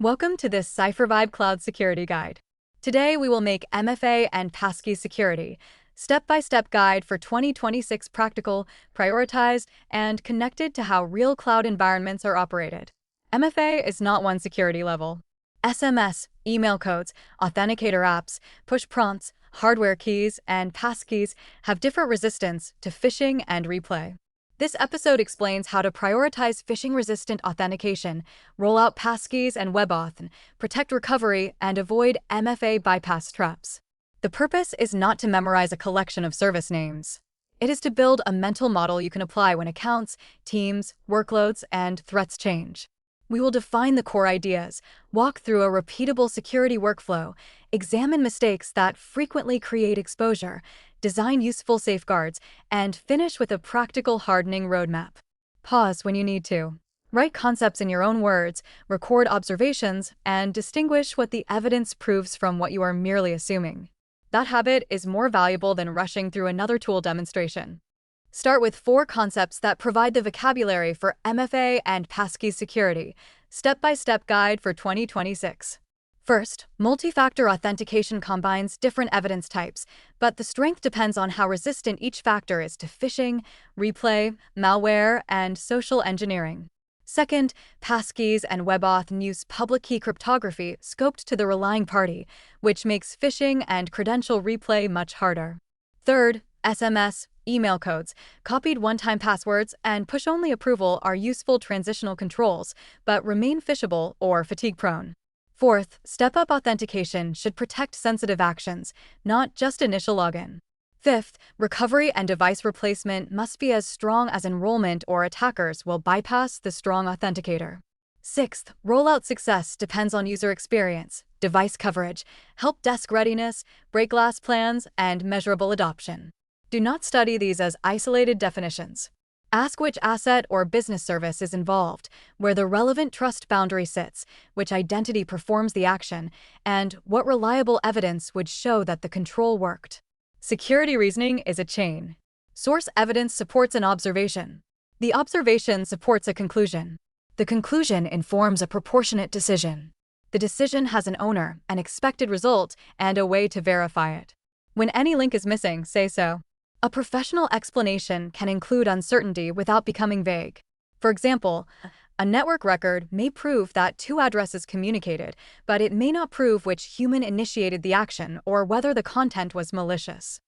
Welcome to this CipherVibe Cloud Security Guide. Today we will make MFA and Passkey Security, step-by-step guide for 2026 practical, prioritized, and connected to how real cloud environments are operated. MFA is not one security level. SMS, email codes, authenticator apps, push prompts, hardware keys, and passkeys have different resistance to phishing and replay. This episode explains how to prioritize phishing-resistant authentication, roll out passkeys and WebAuthn, protect recovery, and avoid MFA bypass traps. The purpose is not to memorize a collection of service names. It is to build a mental model you can apply when accounts, teams, workloads, and threats change. We will define the core ideas, walk through a repeatable security workflow, examine mistakes that frequently create exposure, design useful safeguards, and finish with a practical hardening roadmap. Pause when you need to. Write concepts in your own words, record observations, and distinguish what the evidence proves from what you are merely assuming. That habit is more valuable than rushing through another tool demonstration. Start with 4 concepts that provide the vocabulary for MFA and Passkey security, step-by-step guide for 2026. First, multi-factor authentication combines different evidence types, but the strength depends on how resistant each factor is to phishing, replay, malware, and social engineering. Second, passkeys and WebAuthn use public key cryptography scoped to the relying party, which makes phishing and credential replay much harder. Third, SMS, email codes, copied one-time passwords, and push-only approval are useful transitional controls, but remain phishable or fatigue-prone. Fourth, step-up authentication should protect sensitive actions, not just initial login. Fifth, recovery and device replacement must be as strong as enrollment or attackers will bypass the strong authenticator. Sixth, rollout success depends on user experience, device coverage, help desk readiness, break glass plans, and measurable adoption. Do not study these as isolated definitions. Ask which asset or business service is involved, where the relevant trust boundary sits, which identity performs the action, and what reliable evidence would show that the control worked. Security reasoning is a chain. Source evidence supports an observation. The observation supports a conclusion. The conclusion informs a proportionate decision. The decision has an owner, an expected result, and a way to verify it. When any link is missing, say so. A professional explanation can include uncertainty without becoming vague. For example, a network record may prove that 2 addresses communicated, but it may not prove which human initiated the action or whether the content was malicious.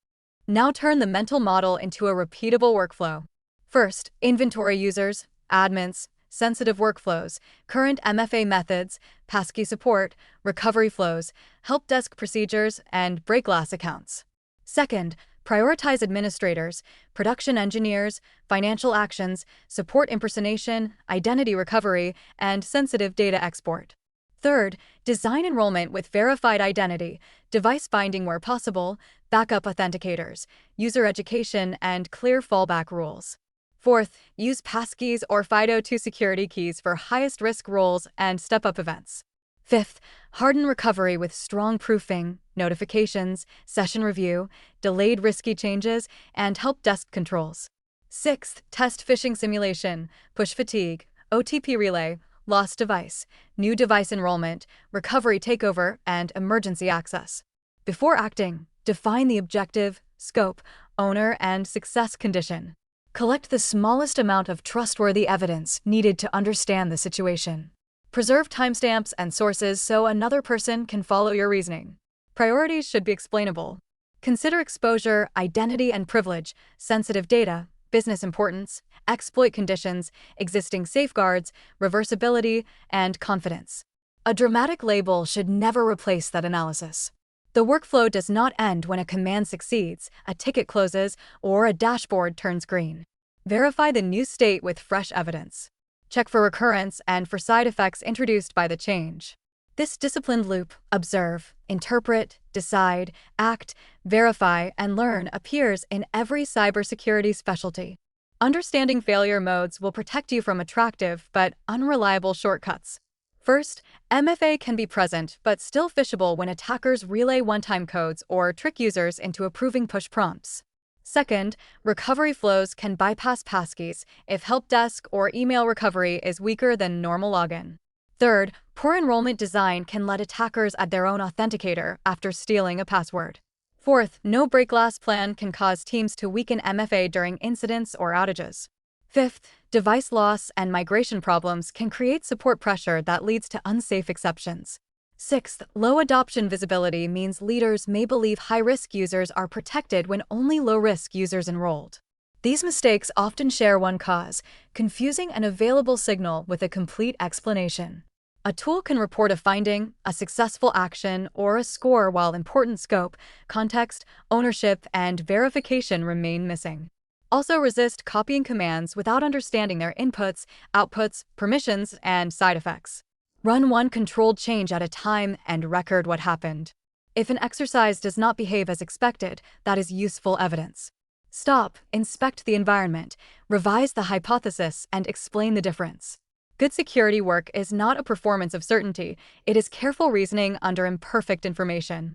Now turn the mental model into a repeatable workflow. First, inventory users, admins, sensitive workflows, current MFA methods, passkey support, recovery flows, help desk procedures, and break glass accounts. Second, prioritize administrators, production engineers, financial actions, support impersonation, identity recovery, and sensitive data export. Third, design enrollment with verified identity, device binding where possible, backup authenticators, user education, and clear fallback rules. Fourth, use passkeys or FIDO2 security keys for highest risk roles and step-up events. Fifth, harden recovery with strong proofing, notifications, session review, delayed risky changes, and help desk controls. Sixth, test phishing simulation, push fatigue, OTP relay, lost device, new device enrollment, recovery takeover, and emergency access. Before acting, define the objective, scope, owner, and success condition. Collect the smallest amount of trustworthy evidence needed to understand the situation. Preserve timestamps and sources so another person can follow your reasoning. Priorities should be explainable. Consider exposure, identity and privilege, sensitive data, business importance, exploit conditions, existing safeguards, reversibility, and confidence. A dramatic label should never replace that analysis. The workflow does not end when a command succeeds, a ticket closes, or a dashboard turns green. Verify the new state with fresh evidence. Check for recurrence and for side effects introduced by the change. This disciplined loop, observe, interpret, decide, act, verify, and learn appears in every cybersecurity specialty. Understanding failure modes will protect you from attractive but unreliable shortcuts. First, MFA can be present but still phishable when attackers relay one-time codes or trick users into approving push prompts. Second, recovery flows can bypass passkeys if help desk or email recovery is weaker than normal login. Third, poor enrollment design can let attackers add their own authenticator after stealing a password. Fourth, no break glass plan can cause teams to weaken MFA during incidents or outages. Fifth, device loss and migration problems can create support pressure that leads to unsafe exceptions. Sixth, low adoption visibility means leaders may believe high-risk users are protected when only low-risk users enrolled. These mistakes often share one cause: confusing an available signal with a complete explanation. A tool can report a finding, a successful action, or a score while important scope, context, ownership, and verification remain missing. Also resist copying commands without understanding their inputs, outputs, permissions, and side effects. Run one controlled change at a time and record what happened. If an exercise does not behave as expected, that is useful evidence. Stop, inspect the environment, revise the hypothesis, and explain the difference. Good security work is not a performance of certainty, it is careful reasoning under imperfect information.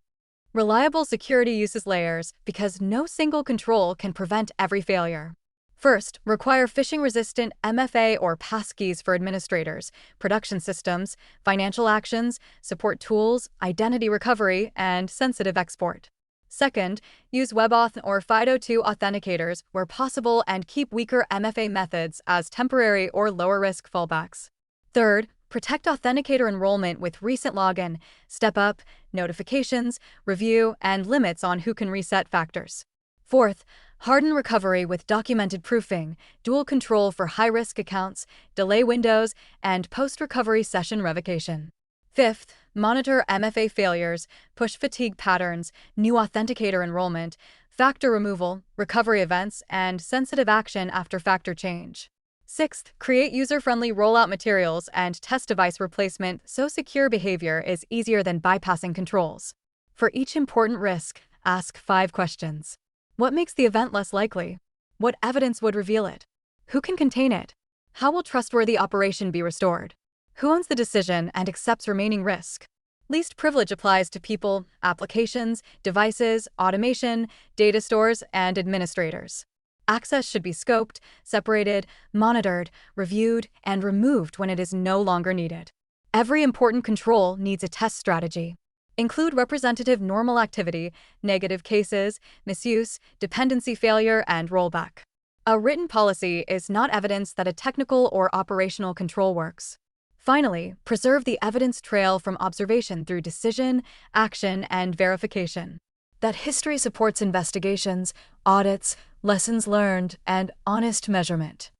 Reliable security uses layers because no single control can prevent every failure. First, require phishing-resistant MFA or Passkeys for administrators, production systems, financial actions, support tools, identity recovery, and sensitive export. Second, use WebAuth or FIDO2 authenticators where possible and keep weaker MFA methods as temporary or lower-risk fallbacks. Third, protect authenticator enrollment with recent login, step-up, notifications, review, and limits on who can reset factors. Fourth, harden recovery with documented proofing, dual control for high-risk accounts, delay windows, and post-recovery session revocation. Fifth, monitor MFA failures, push fatigue patterns, new authenticator enrollment, factor removal, recovery events, and sensitive action after factor change. Sixth, create user-friendly rollout materials and test device replacement so secure behavior is easier than bypassing controls. For each important risk, ask 5 questions. What makes the event less likely? What evidence would reveal it? Who can contain it? How will trustworthy operation be restored? Who owns the decision and accepts remaining risk? Least privilege applies to people, applications, devices, automation, data stores, and administrators. Access should be scoped, separated, monitored, reviewed, and removed when it is no longer needed. Every important control needs a test strategy. Include representative normal activity, negative cases, misuse, dependency failure, and rollback. A written policy is not evidence that a technical or operational control works. Finally, preserve the evidence trail from observation through decision, action, and verification. That history supports investigations, audits, lessons learned, and honest measurement.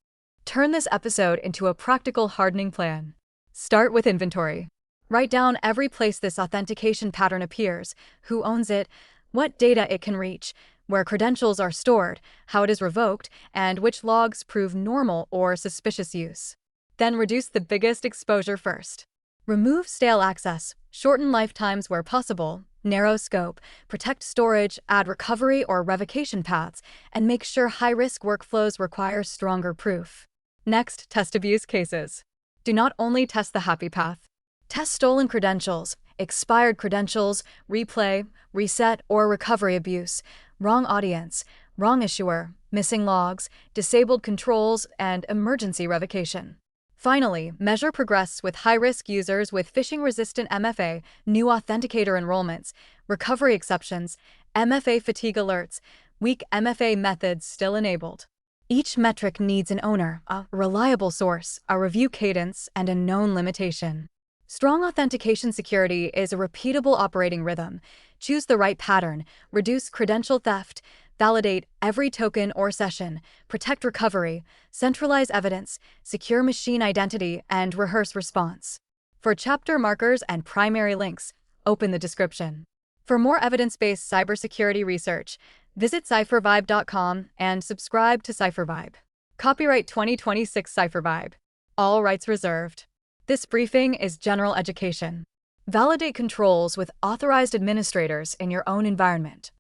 Turn this episode into a practical hardening plan. Start with inventory. Write down every place this authentication pattern appears, who owns it, what data it can reach, where credentials are stored, how it is revoked, and which logs prove normal or suspicious use. Then reduce the biggest exposure first. Remove stale access, shorten lifetimes where possible, narrow scope, protect storage, add recovery or revocation paths, and make sure high-risk workflows require stronger proof. Next, test abuse cases. Do not only test the happy path. Test stolen credentials, expired credentials, replay, reset, or recovery abuse, wrong audience, wrong issuer, missing logs, disabled controls, and emergency revocation. Finally, measure progress with high-risk users with phishing-resistant MFA, new authenticator enrollments, recovery exceptions, MFA fatigue alerts, weak MFA methods still enabled. Each metric needs an owner, a reliable source, a review cadence, and a known limitation. Strong authentication security is a repeatable operating rhythm. Choose the right pattern, reduce credential theft, validate every token or session, protect recovery, centralize evidence, secure machine identity, and rehearse response. For chapter markers and primary links, open the description. For more evidence-based cybersecurity research, visit CipherVibe.com and subscribe to CipherVibe. Copyright 2026 CipherVibe. All rights reserved. This briefing is general education. Validate controls with authorized administrators in your own environment.